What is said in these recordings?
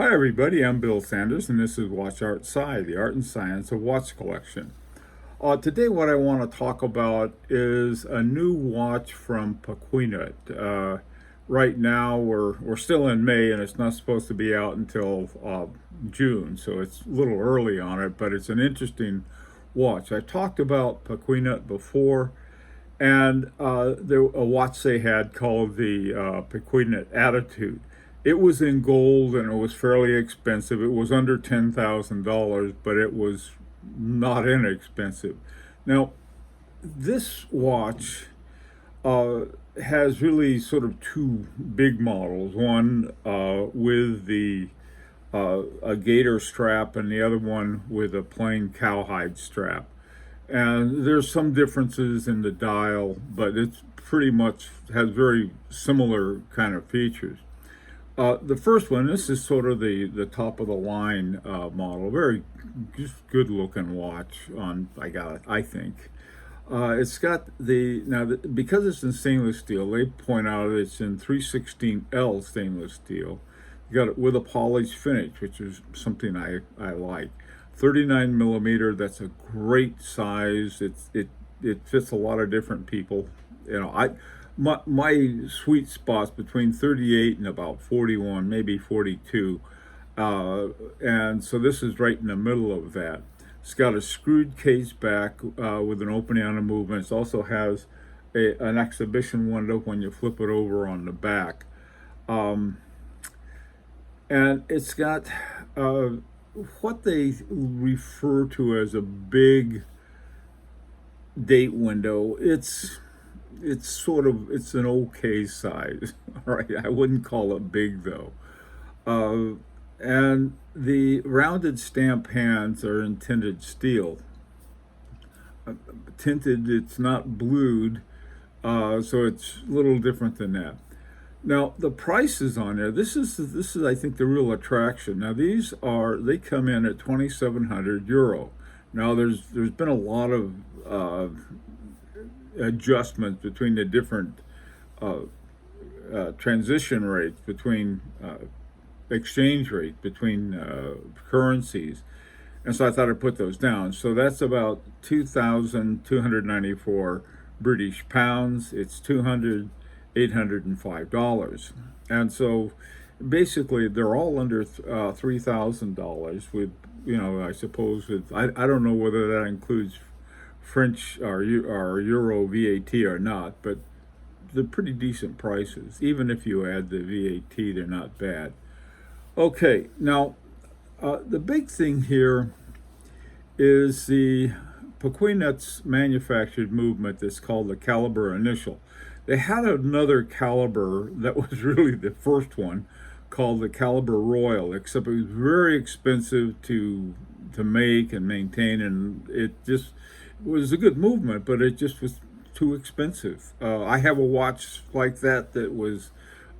Hi everybody, I'm Bill Sanders and this is Watch Art Sci, the art and science of watch collection. Today what I want to talk about is a new watch from Pequignet. Right now we're still in May and it's not supposed to be out until June, so it's a little early on it, but it's an interesting watch. I talked about Pequignet before, and a watch they had called the Pequignet Attitude. It was in gold and it was fairly expensive. It was under $10,000, but it was not inexpensive. Now, this watch uh, has really sort of two big models. One with a gator strap, and the other one with a plain cowhide strap. And there's some differences in the dial, but it's pretty much has very similar kind of features. The first one, this is sort of the top of the line model, very just good looking watch. I think. It's got because it's in stainless steel. They point out it's in 316L stainless steel. You got it with a polished finish, which is something I like. 39 millimeter. That's a great size. It fits a lot of different people. My sweet spot's between 38 and about 41, maybe 42. And so this is right in the middle of that. It's got a screwed case back with an opening on the movement. It also has an exhibition window when you flip it over on the back. Um, and it's got what they refer to as a big date window. It's an okay size. All right, I wouldn't call it big though. And the rounded stamp hands are in tinted steel. Tinted, it's not blued, so it's a little different than that. Now the prices on there. This is I think the real attraction. Now they come in at €2,700. Now there's been a lot of adjustments between the different uh, transition rates, between exchange rates, between currencies. And so I thought I'd put those down. So that's about 2,294 British pounds. It's $805. And so basically they're all under $3,000 with, I suppose I don't know whether that includes French or Euro VAT or not, but they're pretty decent prices. Even if you add the VAT, they're not bad. Okay, now the big thing here is the Pequignet's manufactured movement that's called the caliber initial. They had another caliber that was really the first one called the caliber royal, except it was very expensive to make and maintain, and it just was a good movement, but it just was too expensive. I have a watch like that was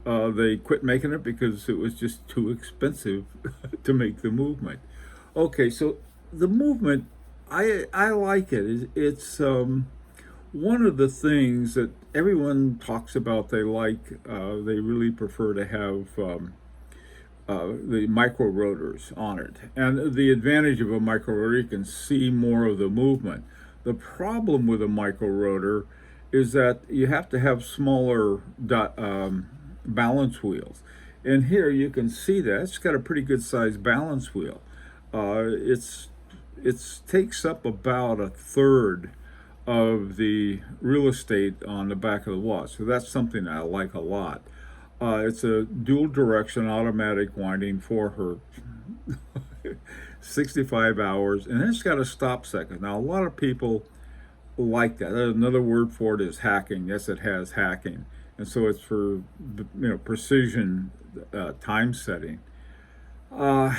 they quit making it because it was just too expensive to make the movement. Okay, so the movement, I like it. It's one of the things that everyone talks about. They like. They really prefer to have the micro rotors on it, and the advantage of a micro rotor, you can see more of the movement. The problem with a micro rotor is that you have to have smaller balance wheels. And here you can see that it's got a pretty good sized balance wheel. It takes up about a third of the real estate on the back of the watch. So that's something I like a lot. It's a dual direction automatic winding 4 hertz, 65 hours, and it's got a stop second. Now, a lot of people like that. Another word for it is hacking. Yes, it has hacking. And so it's for precision time setting. In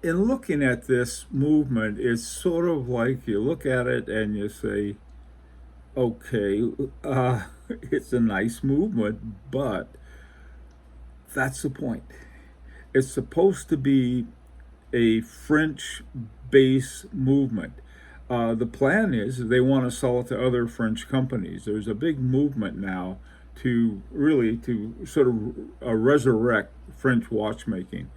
looking at this movement, it's sort of like you look at it and you say, okay, it's a nice movement, but that's the point. It's supposed to be a French base movement. The plan is they want to sell it to other French companies. There's a big movement now to sort of resurrect French watchmaking.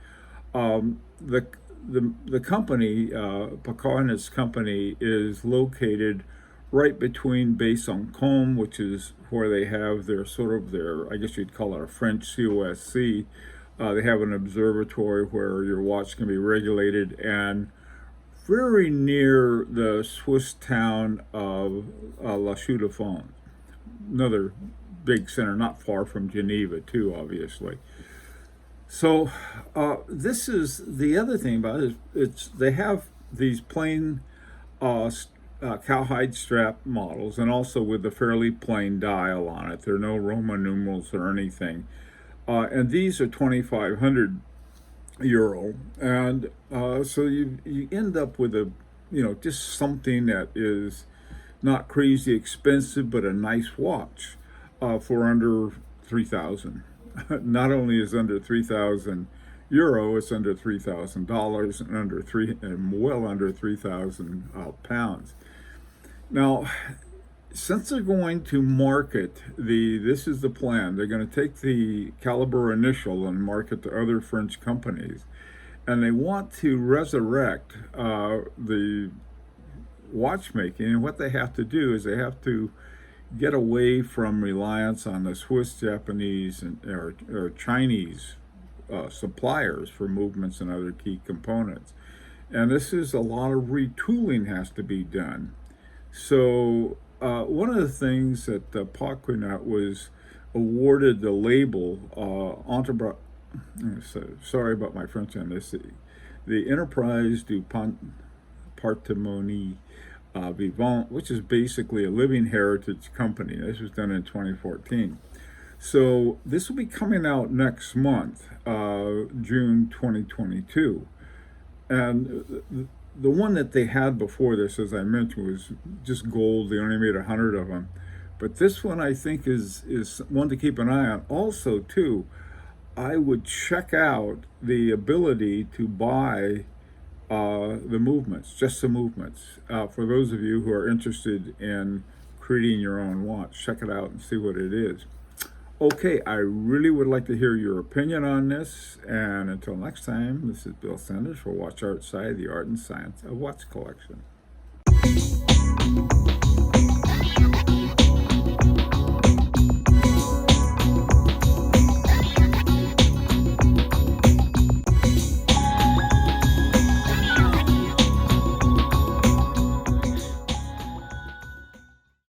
The the company, Pequignet's company, is located right between Baie-Saint-Côme, which is where they have their sort of their, I guess you'd call it a French COSC. They have an observatory where your watch can be regulated, and very near the Swiss town of La Chaux-de-Fonds, another big center, not far from Geneva, too, obviously. So this is the other thing about it. It's they have these plain cowhide strap models, and also with the fairly plain dial on it. There are no Roman numerals or anything, and these are 2,500 euro, and so you end up with a just something that is not crazy expensive, but a nice watch for under 3,000. Not only is under 3,000 euro, it's under $3,000 and well under 3,000 pounds. Now, since they're going to market this is the plan. They're going to take the Caliber Initial and market to other French companies, and they want to resurrect the watchmaking. And what they have to do is they have to get away from reliance on the Swiss, Japanese, or Chinese suppliers for movements and other key components. And this is a lot of retooling has to be done. So one of the things that Pequignet was awarded the label sorry about my French on this, the Enterprise du Patrimoine Vivant, which is basically a living heritage company. This was done in 2014. So this will be coming out next month, June 2022. And the one that they had before this, as I mentioned, was just gold. They only made 100 of them. But this one, I think, is one to keep an eye on. Also, too, I would check out the ability to buy the movements, just the movements. For those of you who are interested in creating your own watch, check it out and see what it is. Okay, I really would like to hear your opinion on this. And until next time, this is Bill Sanders for Watch Art Side, the art and science of watch collection.